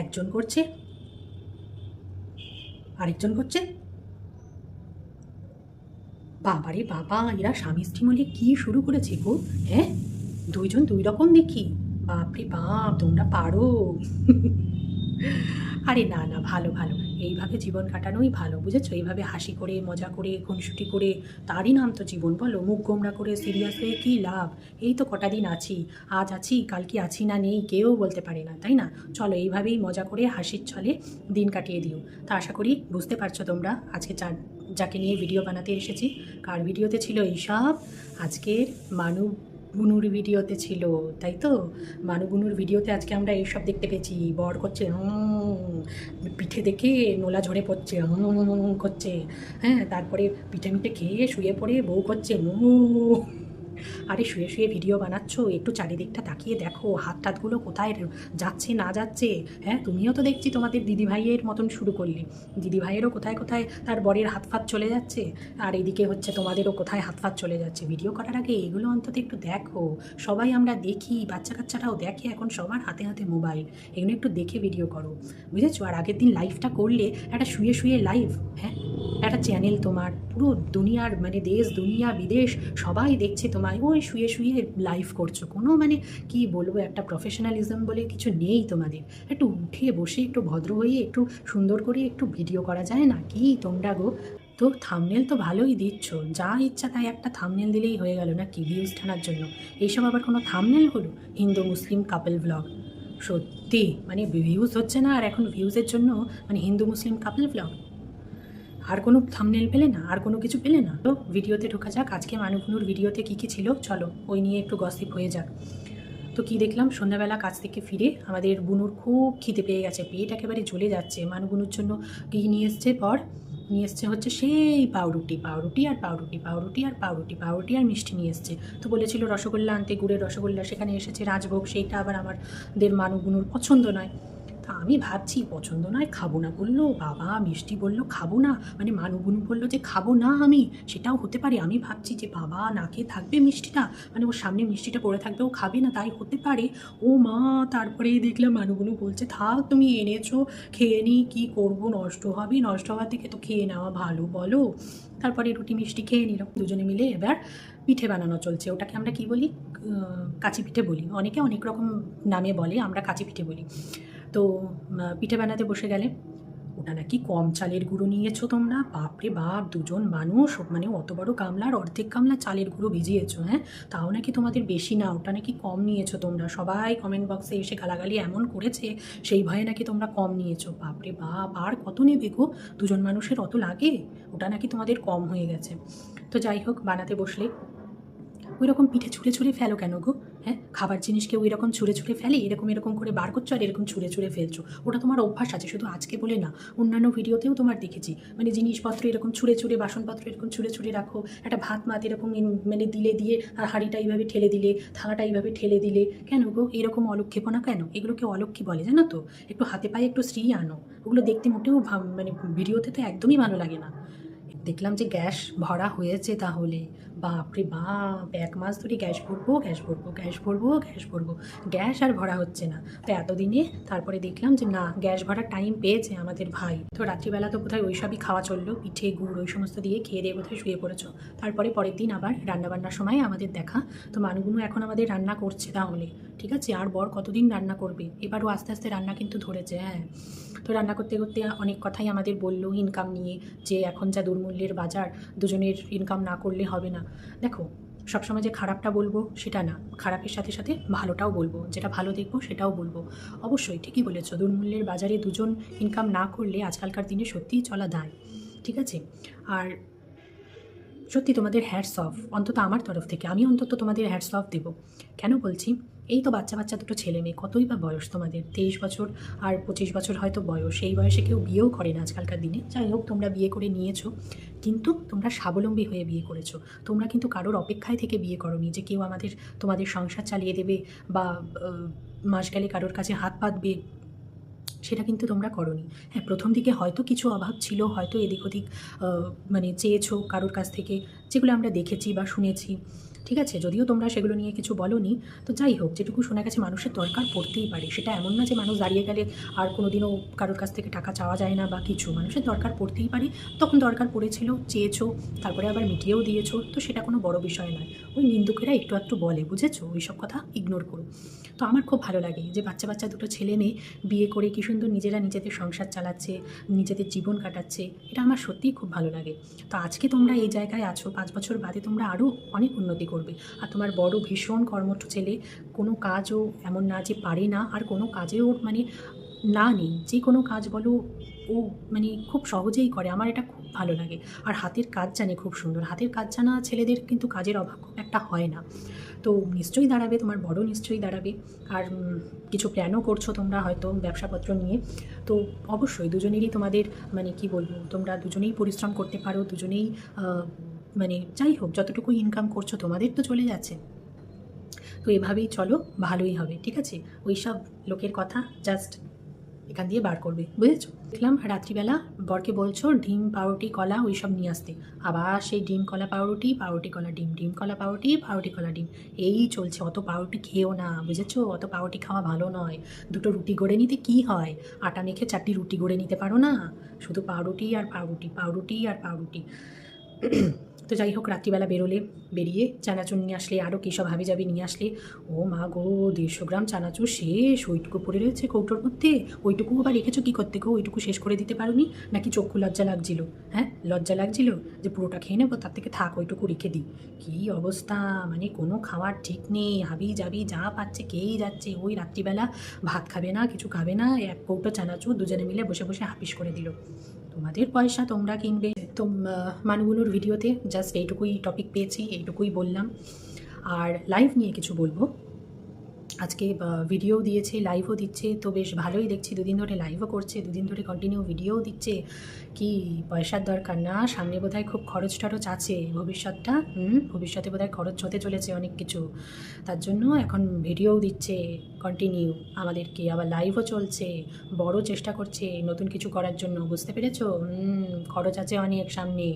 একজন করছে, আরেকজন করছে। বাবারে বাবা, এরা স্বামী স্ত্রী মিলে কি শুরু করেছে গো? হ্যাঁ, দুইজন দুই রকম দেখি। বাপরে বাপ, তোমরা পারো। আরে না না, ভালো ভালো, এইভাবে জীবন কাটানোই ভালো, বুঝেছো? এইভাবে হাসি করে, মজা করে, খুনসুটি করে, তারই নাম তো জীবন। বলো, মুখ গোমরা করে সিরিয়াস হয়ে কী লাভ? এই তো কটা দিন আছি, আজ আছি, কাল কি আছি না নেই কেউ বলতে পারে না, তাই না? চলো এইভাবেই মজা করে হাসির ছলে দিন কাটিয়ে দিও। তা আশা করি বুঝতে পারছো তোমরা আজকে যাকে নিয়ে ভিডিও বানাতে এসেছি। কার ভিডিওতে ছিল এইসব? আজকের মানু বুনুর ভিডিওতে ছিল, তাই তো? মানু বুনুর ভিডিওতে আজকে আমরা এইসব দেখতে পেয়েছি। বর করছে পিঠে দেখে নোলা ঝরে পড়ছে, করছে। হ্যাঁ, তারপরে পিঠে মিঠে খেয়ে শুয়ে পড়ে বউ করছে আরে শুয়ে শুয়ে ভিডিও বানাচ্ছ, একটু চারিদিকটা তাকিয়ে দেখো, হাত টাতগুলো কোথায় যাচ্ছে না যাচ্ছে। হ্যাঁ, তুমিও তো দেখছি তোমাদের দিদিভাইয়ের মতন শুরু করলে। দিদিভাইয়েরও কোথায় কোথায় তার বরের হাত ফাত চলে যাচ্ছে, আর এদিকে হচ্ছে তোমাদেরও কোথায় হাত ফাত চলে যাচ্ছে। ভিডিও করার আগে এগুলো অন্তত একটু দেখো। সবাই আমরা দেখি, বাচ্চা কাচ্চারাও দেখে, এখন সবার হাতে হাতে মোবাইল। এগুলো একটু দেখে ভিডিও করো, বুঝেছো? আর আগের দিন লাইভটা করলে একটা শুয়ে শুয়ে লাইভ, হ্যাঁ, একটা চ্যানেল তোমার, পুরো দুনিয়ার মানে দেশ দুনিয়া বিদেশ সবাই দেখছে তোমায়, ওই শুয়ে শুয়ে লাইভ করছো। কোনো মানে কি বলবো, একটা প্রফেশনালিজম বলে কিছু নেই তোমাদের। একটু উঠে বসে একটু ভদ্র হয়ে একটু সুন্দর করে একটু ভিডিও করা যায় না কি তোমরা গো? তো থাম্বনেল তো ভালোই দিচ্ছ, যা ইচ্ছা তাই একটা থাম্বনেল দিলেই হয়ে গেল না কি ভিউজ টানার জন্য? এইসব আবার কোনো থাম্বনেল হলো? হিন্দু মুসলিম কাপল ব্লগ। সত্যি মানে ভিউজ হচ্ছে না, আর এখন ভিউজের জন্য মানে হিন্দু মুসলিম কাপল ব্লগ। আর কোনো থাম্বনেল পেলে না, আর কোনো কিছু পেলে না? তো ভিডিওতে ঢোকা যাক। আজকে মানুকুনুর ভিডিওতে কী কী ছিল চলো ওই নিয়ে একটু গসিপ হয়ে যাক। তো কী দেখলাম, সন্ধ্যাবেলা কাজ থেকে ফিরে আমাদের বুনুর খুব খিদে পেয়ে গেছে, পেট একেবারে জ্বলে যাচ্ছে। বুনুর জন্য কী নিয়ে এসছে পর? নিয়ে এসছে হচ্ছে সেই পাউরুটি, পাউরুটি আর পাউরুটি, পাউরুটি আর পাউরুটি, পাউরুটি আর মিষ্টি নিয়ে এসছে। তো বলেছিল রসগোল্লা আনতে, গুড়ের রসগোল্লা, সেখানে এসেছে রাজভোগ, সেইটা আবার আমাদের বুনুর পছন্দ নয়। তা আমি ভাবছি পছন্দ নয়, খাবো না বললো, বাবা মিষ্টি বললো খাবো না, মানে বুনু বললো যে খাবো না আমি, সেটাও হতে পারে। আমি ভাবছি যে বাবা না খেয়ে থাকবে মিষ্টিটা, মানে ওর সামনে মিষ্টিটা পড়ে থাকবে, ও খাবে না, তাই হতে পারে। ও মা, তারপরে দেখলাম বুনু বলছে থাক তুমি এনেছো, খেয়ে নিই, কী করবো, নষ্ট হবে, নষ্ট হওয়ার থেকে তো খেয়ে নেওয়া ভালো, বলো? তারপরে রুটি মিষ্টি খেয়ে নিলাম দুজনে মিলে। এবার পিঠে বানানো চলছে, ওটাকে আমরা কি বলি? কাচি পিঠে বলি, অনেকে অনেক রকম নামে বলে, আমরা কাচি পিঠে বলি। তো পিঠে বানাতে বসে গেলে, ওটা নাকি কম চালের গুঁড়ো নিয়েছো তোমরা, বাপরে বাপ, দুজন মানুষ, মানে অত বড় গামলার অর্ধেক গামলা চালের গুঁড়ো ভিজিয়েছো। হ্যাঁ, তাও নাকি তোমাদের বেশি না, ওটা নাকি কম নিয়েছো তোমরা। সবাই কমেন্ট বক্সে এসে গালাগালি এমন করেছে, সেই ভয়ে নাকি তোমরা কম নিয়েছো। বাপরে বাপ, আর কত নেবে গো? দুজন মানুষের অত লাগে? ওটা নাকি তোমাদের কম হয়ে গেছে। তো যাই হোক, বানাতে বসলে ওই রকম পিঠে ছুঁড়ে ছুঁড়ে ফেলো কেন গো? হ্যাঁ, খাবার জিনিসকে ওই রকম ছুঁড়ে ছুঁড়ে ফেলে, এরকম এরকম করে বার করছো আর এরকম ছুঁড়ে ছুঁড়ে ফেলছো। ওটা তোমার অভ্যাস আছে, শুধু আজকে বলে না, অন্যান্য ভিডিওতেও তোমার দেখেছি। মানে জিনিসপত্র এরকম ছুঁড়ে ছুঁড়ে, বাসনপত্র এরকম ছুঁড়ে ছুঁড়ে রাখো, একটা ভাত মাত এরকম মানে দিলে দিয়ে, আর হাঁড়িটা এইভাবে ঠেলে দিলে, থালাটা এইভাবে ঠেলে দিলে, কেন গো এরকম অলক্ষেপনা কেন? এগুলোকে অলক্ষী বলে, জানো তো? একটু হাতে পায়ে একটু শ্রী আনো। ওগুলো দেখতে মোটেও মানে ভিডিওতে তো একদমই ভালো লাগে না। দেখলাম যে গ্যাস ভরা হয়েছে, তাহলে বাপরে বাপ, 1 মাস ধরে গ্যাস ভরবো, গ্যাস ভরবো, গ্যাস ভরবো, গ্যাস ভরবো, গ্যাস আর ভরা হচ্ছে না। তো এতদিনে তারপরে দেখলাম যে না, গ্যাস ভরার টাইম পেয়েছে আমাদের ভাই। তো রাত্রিবেলা তো বোধহয় ওইসবই খাওয়া চললো, পিঠে গুড় ওই সমস্ত দিয়ে খেয়ে দিয়ে বোধহয় শুয়ে পড়েছো। তারপরে পরের দিন আবার রান্নাবান্নার সময় আমাদের দেখা। তো মানুগুনো এখন আমাদের রান্না করছে, তাহলে ঠিক আছে। আর বর কতদিন রান্না করবে? এবারও আস্তে আস্তে রান্না কিন্তু ধরেছে। হ্যাঁ, তো রান্না করতে করতে অনেক কথাই আমাদের বললো ইনকাম নিয়ে, যে এখন যা দুর্মূল্যের বাজার, দুজনের ইনকাম না করলে হবে না। দেখো, সবসময় যে খারাপটা বলবো সেটা না, খারাপের সাথে সাথে ভালোটাও বলবো, যেটা ভালো দেখবো সেটাও বলবো। অবশ্যই ঠিকই বলেছো, দুর্মূল্যের বাজারে দুজন ইনকাম না করলে আজকালকার দিনে সত্যিই চলা দায়, ঠিক আছে। আর সত্যি তোমাদের হ্যাটস অফ, অন্তত আমার তরফ থেকে আমি অন্তত তোমাদের হ্যাটস অফ দেবো। কেন বলছি? এই তো বাচ্চা বাচ্চা দুটো ছেলে মেয়ে, কতই বা বয়স তোমাদের, 23 বছর আর 25 বছর হয়তো বয়স। এই বয়সে কেউ বিয়েও করে না আজকালকার দিনে। যাই হোক, তোমরা বিয়ে করে নিয়েছো, কিন্তু তোমরা স্বাবলম্বী হয়ে বিয়ে করেছো। তোমরা কিন্তু কারোর অপেক্ষায় থেকে বিয়ে করোনি যে কেউ তোমাদের সংসার চালিয়ে দেবে, বা মাস গেলে কারোর কাছে হাত পাতবে, সেটা কিন্তু তোমরা করোনি। হ্যাঁ, প্রথম দিকে হয়তো কিছু অভাব ছিল, হয়তো এদিক ওদিক মানে চেয়েছো কারোর কাছ থেকে, যেগুলো আমরা দেখেছি বা শুনেছি। ঠিক আছে, যদিও তোমরা সেগুলো নিয়ে কিছু বলোনি, তো যাই হোক, যেটুকু শোনা গেছে মানুষের দরকার পড়তেই পারে। সেটা এমন না যে মানুষ দাঁড়িয়ে গেলে আর কোনো দিনও কারোর কাছ থেকে টাকা চাওয়া যায় না বা কিছু, মানুষের দরকার পড়তেই পারে। তখন দরকার পড়েছিল, চেয়েছো, তারপরে আবার মিটিয়েও দিয়েছো, তো সেটা কোনো বড় বিষয় নয়। ওই নিন্দুকেরা একটু একটু বলে, বুঝেছো, ওই সব কথা ইগনোর করো। তো আমার খুব ভালো লাগে যে বাচ্চা বাচ্চা দুটো ছেলে মেয়ে বিয়ে করে কী সুন্দর নিজেরা নিজেদের সংসার চালাচ্ছে, নিজেদের জীবন কাটাচ্ছে, এটা আমার সত্যিই খুব ভালো লাগে। তো আজকে তোমরা এই জায়গায় আছো, 5 বছর বাদে তোমরা আরও অনেক উন্নতি করবে। আর তোমার বড় ভীষণ কর্মঠ ছেলে, কোনো কাজও এমন না যে পারে না, আর কোনো কাজেও মানে না নেই, যে কোনো কাজ বলো ও মানে খুব সহজেই করে, আমার এটা খুব ভালো লাগে। আর হাতের কাজ জানে খুব সুন্দর, হাতের কাজ জানা ছেলেদের কিন্তু কাজের অভাব খুব একটা হয় না। তো নিশ্চয়ই দাঁড়াবে, তোমার বড় নিশ্চয়ই দাঁড়াবে। আর কিছু প্ল্যানও করছো তোমরা হয়তো ব্যবসাপত্র নিয়ে। তো অবশ্যই দুজনেরই তোমাদের মানে কি বলবো, তোমরা দুজনেই পরিশ্রম করতে পারো, দুজনেই মানে যাই হোক যতটুকু ইনকাম করছো তোমাদের তো চলে যাচ্ছে। তো এভাবেই চলো, ভালোই হবে, ঠিক আছে। ওই সব লোকের কথা জাস্ট এখান দিয়ে বার করবে, বুঝেছো। দেখলাম রাত্রিবেলা বরকে বলছো ডিম পাউরুটি কলা ওই সব নিয়ে আসতে, আবার সেই ডিম কলা পাউরুটি, পাউরুটি কলা ডিম, ডিম কলা পাউরুটি, পাউরুটি কলা ডিম, এই চলছে। অত পাউরুটি খেয়েও না, বুঝেছো, অত পাউরুটি খাওয়া ভালো নয়। দুটো রুটি গড়ে নিতে কি হয়, আটা মেখে 4টি রুটি গড়ে নিতে পারো না, শুধু পাউরুটি আর পাউরুটি, পাউরুটি আর পাউরুটি। তো যাই হোক, রাত্রিবেলা বেরিয়ে চানাচুর নিয়ে আসলে, আরও কী সব হাবিজাবি নিয়ে আসলে। ও মা গো, 150 গ্রাম চানাচুর শেষ, ওইটুকু পড়ে রয়েছে কৌটোর মধ্যে। ওইটুকু আবার রেখেছো কী করতে গো, ওইটুকু শেষ করে দিতে পারোনি নাকি চক্ষু লজ্জা লাগছিল? হ্যাঁ, লজ্জা লাগছিল যে পুরোটা খেয়ে নেবো, তার থেকে থাক ওইটুকু রেখে দিই। কী অবস্থা, মানে কোনো খাওয়ার ঠিক নেই, হাবি জাবি যা পাচ্ছে খেয়েই যাচ্ছে। ওই রাত্রিবেলা ভাত খাবে না, কিছু খাবে না, 1 কৌটো চানাচুর দুজনে মিলে বসে বসে হাপিস করে দিল। তোমাদের পয়সা তোমরা কিনবে। তো মানুগুনুর ভিডিওতে জাস্ট এইটুকুই টপিক পেয়েছি, এইটুকুই বললাম। আর লাইভ নিয়ে কিছু বলবো। আজকে ভিডিও দিয়েছে, লাইভও দিচ্ছে, তো বেশ ভালোই দেখছি। 2 দিন ধরে লাইভও করছে, 2 দিন ধরে কন্টিনিউ ভিডিওও দিচ্ছে। কি পয়সার দরকার না, সামনে বোধহয় খুব খরচ টরচ আছে, ভবিষ্যৎটা ভবিষ্যতে বোধহয় খরচ হতে চলেছে অনেক কিছু, তার জন্য এখন ভিডিওও দিচ্ছে কন্টিনিউ আমাদেরকে, আবার লাইভও চলছে, বড় চেষ্টা করছে নতুন কিছু করার জন্য, বুঝতে পেরেছো। খরচ আছে অনেক সামনে।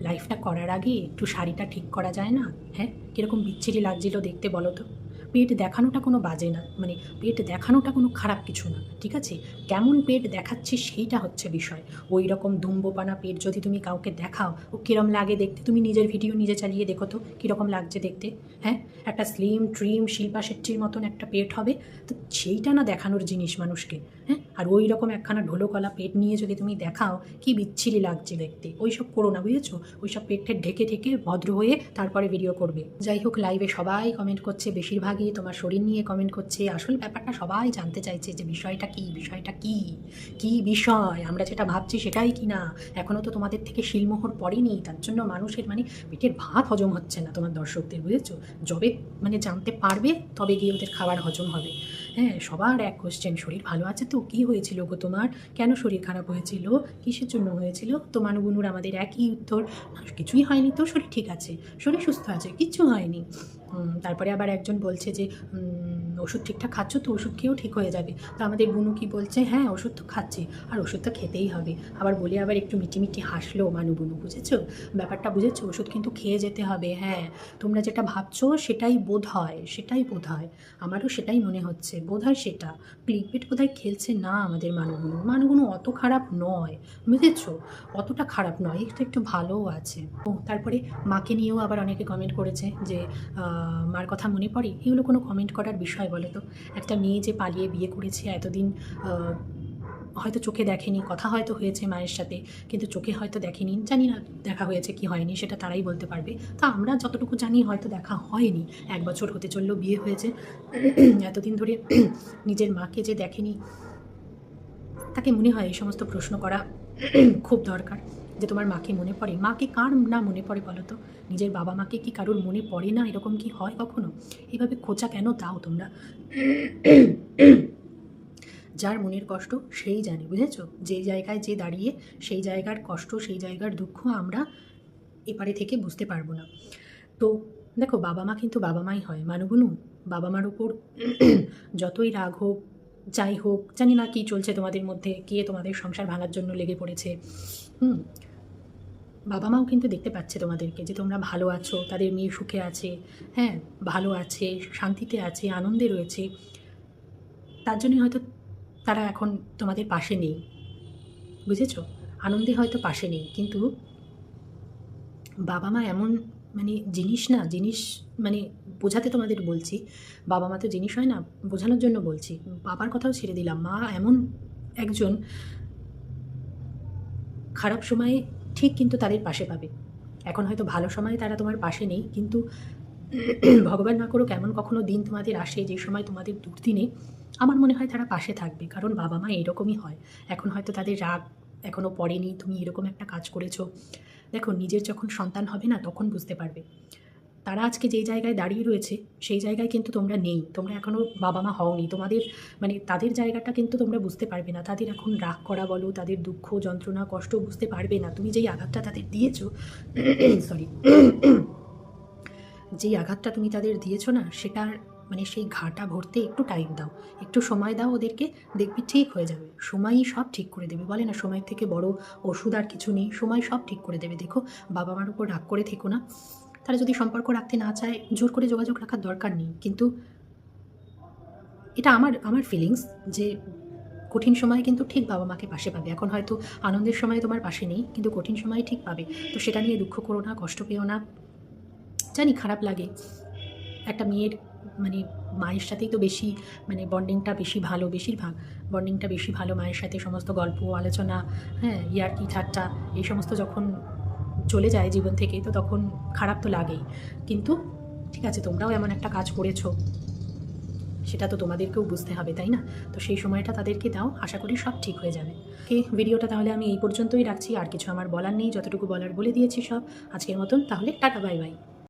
লাইফটা করার আগে একটু শাড়িটা ঠিক করা যায় না? হ্যাঁ, কীরকম বিচ্ছিরি লাগছিল দেখতে বলো তো। পেট দেখানোটা কোনো বাজে না, মানে পেট দেখানোটা কোনো খারাপ কিছু না, ঠিক আছে। কেমন পেট দেখাচ্ছিস সেইটা হচ্ছে বিষয়। ওই রকম ধুম্বপানা পেট যদি তুমি কাউকে দেখাও, ও কীরকম লাগে দেখতে, তুমি নিজের ভিডিও নিজে চালিয়ে দেখো তো কীরকম লাগছে দেখতে। হ্যাঁ, একটা স্লিম ট্রিম শিল্পা শেট্টির মতন একটা পেট হবে, তো সেইটা না দেখানোর জিনিস মানুষকে। হ্যাঁ, আর ওই রকম একখানা ঢোলকলা পেট নিয়ে যদি তুমি দেখাও, কি বিচ্ছিরি লাগছে দেখতে। ওই সব করো না, বুঝেছো। ওই সব পেট ঢেকে ঢেকে ভদ্র হয়ে তারপরে ভিডিও করবে। যাই হোক, লাইভে সবাই কমেন্ট করছে, বেশিরভাগই তোমার শরীর নিয়ে কমেন্ট করছে। আসল ব্যাপারটা সবাই জানতে চাইছে যে বিষয়টা কি, বিষয়টা কি, কি বিষয়, আমরা যেটা ভাবছি সেটাই কি না। এখনও তো তোমাদের থেকে শিলমোহর পড়েনি, তার জন্য মানুষের মানে পেটের ভাত হজম হচ্ছে না তোমার দর্শকদের, বুঝেছো। যবে মানে জানতে পারবে তবে গিয়ে ওদের খাবার হজম হবে। হ্যাঁ, সবার এক কোশ্চেন, শরীর ভালো আছে তো, কী হয়েছিল গো তোমার, কেন শরীর খারাপ হয়েছিল, কিসের জন্য হয়েছিল। তো মানুগুনুর আমাদের একই উত্তর, কিছুই হয়নি তো, শরীর ঠিক আছে, শরীর সুস্থ আছে, কিচ্ছু হয়নি। তারপরে আবার একজন বলছে যে ওষুধ ঠিকঠাক খাচ্ছ তো, ওষুধ খেয়েও ঠিক হয়ে যাবে। তো আমাদের বুনু কি বলছে, হ্যাঁ ওষুধ তো খাচ্ছি, আর ওষুধ তো খেতেই হবে। আবার বলে আবার একটু মিটি হাসলো মানু বুনু, বুঝেছো ব্যাপারটা, বুঝেছো। ওষুধ কিন্তু খেয়ে যেতে হবে। হ্যাঁ, তোমরা যেটা ভাবছো সেটাই বোধ হয়, সেটাই বোধ হয়, আমারও সেটাই মনে হচ্ছে, বোধ হয় সেটা। ক্লিকবেট বোধহয় খেলছে না আমাদের মানুগুনু অত খারাপ নয়, বুঝেছো, অতটা খারাপ নয়, একটু একটু ভালোও আছে। ও তারপরে মাকে নিয়েও আবার অনেকে কমেন্ট করেছে যে মার কথা মনে পড়ে। এগুলো কোনো কমেন্ট করার বিষয় বলো তো। একটা মেয়ে যে পালিয়ে বিয়ে করেছে, এতদিন হয়তো চোখে দেখেনি, কথা হয়তো হয়েছে মায়ের সাথে, কিন্তু চোখে হয়তো দেখেনি, জানি না দেখা হয়েছে কি হয়নি, সেটা তারাই বলতে পারবে। তা আমরা যতটুকু জানি হয়তো দেখা হয়নি। 1 বছর হতে চললো বিয়ে হয়েছে, এতদিন ধরে নিজের মাকে যে দেখেনি, তাকে মনে হয় এই সমস্ত প্রশ্ন করা খুব দরকার, যে তোমার মাকে মনে পড়ে। মাকে কার না মনে পড়ে বলো তো, নিজের বাবা মাকে কি কারোর মনে পড়ে না, এরকম কি হয় কখনো? এইভাবে খোঁচা কেন দাও তোমরা? যার মনের কষ্ট সেই জানে, বুঝেছো। যে জায়গায় যে দাঁড়িয়ে, সেই জায়গার কষ্ট, সেই জায়গার দুঃখ আমরা এপারে থেকে বুঝতে পারবো না। তো দেখো, বাবা মা কিন্তু বাবা মাই হয় মানুগুনু। বাবা মার উপর যতই রাগ হোক, যাই হোক, জানি না কী চলছে তোমাদের মধ্যে, কে তোমাদের সংসার ভাঙার জন্য লেগে পড়েছে। বাবা মাও কিন্তু দেখতে পাচ্ছে তোমাদেরকে যে তোমরা ভালো আছো, তাদের মেয়ে সুখে আছে, হ্যাঁ ভালো আছে, শান্তিতে আছে, আনন্দে রয়েছে। তার জন্যই হয়তো তারা এখন তোমাদের পাশে নেই, বুঝেছো? আনন্দে হয়তো পাশে নেই, কিন্তু বাবা মা এমন মানে জিনিস না, জিনিস মানে বোঝাতে তোমাদের বলছি, বাবা মা তো জিনিস হয় না, বোঝানোর জন্য বলছি। বাবার কথাও ছেড়ে দিলাম, মা এমন একজন, খারাপ সময়ে ঠিক কিন্তু তাদের পাশে পাবে। এখন হয়তো ভালো সময়ে তারা তোমার পাশে নেই, কিন্তু ভগবান না করুক এমন কখনো দিন তোমাদের আসে যে সময় তোমাদের দুর্দিনে আমার মনে হয় তারা পাশে থাকবে, কারণ বাবা মা এরকমই হয়। এখন হয়তো তাদের রাগ এখনও পড়েনি, তুমি এরকম একটা কাজ করেছো। দেখো, নিজের যখন সন্তান হবে না তখন বুঝতে পারবে। তারা আজকে যেই জায়গায় দাঁড়িয়ে রয়েছে সেই জায়গায় কিন্তু তোমরা নেই, তোমরা এখনও বাবা মা হওনি। তোমাদের মানে তাদের জায়গাটা কিন্তু তোমরা বুঝতে পারবে না, তাদের এখন রাগ করা বলো, তাদের দুঃখ যন্ত্রণা কষ্ট বুঝতে পারবে না। তুমি যেই আঘাতটা তাদের দিয়েছো, সরি, যেই আঘাতটা তুমি তাদের দিয়েছো না, সেটার মানে সেই ঘাটা ভরতে একটু টাইম দাও, একটু সময় দাও ওদেরকে, দেখবি ঠিক হয়ে যাবে। সময়ই সব ঠিক করে দেবে। বলে না সময়ের থেকে বড় ওষুধ আর কিছু নেই, সময় সব ঠিক করে দেবে। দেখো, বাবা মার উপর রাগ করে থেকো না। তারা যদি সম্পর্ক রাখতে না চায়, জোর করে যোগাযোগ রাখার দরকার নেই। কিন্তু এটা আমার আমার ফিলিংস যে কঠিন সময়ে কিন্তু ঠিক বাবা মাকে পাশে পাবে। এখন হয়তো আনন্দের সময় তোমার পাশে নেই, কিন্তু কঠিন সময়ে ঠিক পাবে। তো সেটা নিয়ে দুঃখ করো না, কষ্ট পেও না। জানি খারাপ লাগে, একটা মেয়ের মানে মায়ের সাথেই তো বেশি মানে বন্ডিংটা বেশি ভালো, বেশিরভাগ বন্ডিংটা বেশি ভালো মায়ের সাথে। সমস্ত গল্প আলোচনা, হ্যাঁ ইয়ার্কি ঠাট্টা, এই সমস্ত যখন চলে যায় জীবন থেকে, তো তখন খারাপ তো লাগেই। কিন্তু ঠিক আছে, তোমরাও এমন একটা কাজ করেছো, সেটা তো তোমাদেরকেও বুঝতে হবে, তাই না? তো সেই সময়টা তাদেরকে দাও, আশা করি সব ঠিক হয়ে যাবে। এই ভিডিওটা তাহলে আমি এই পর্যন্তই রাখছি, আর কিছু আমার বলার নেই, যতটুকু বলার বলে দিয়েছি সব আজকের মতন। তাহলে টাটা, বাই বাই।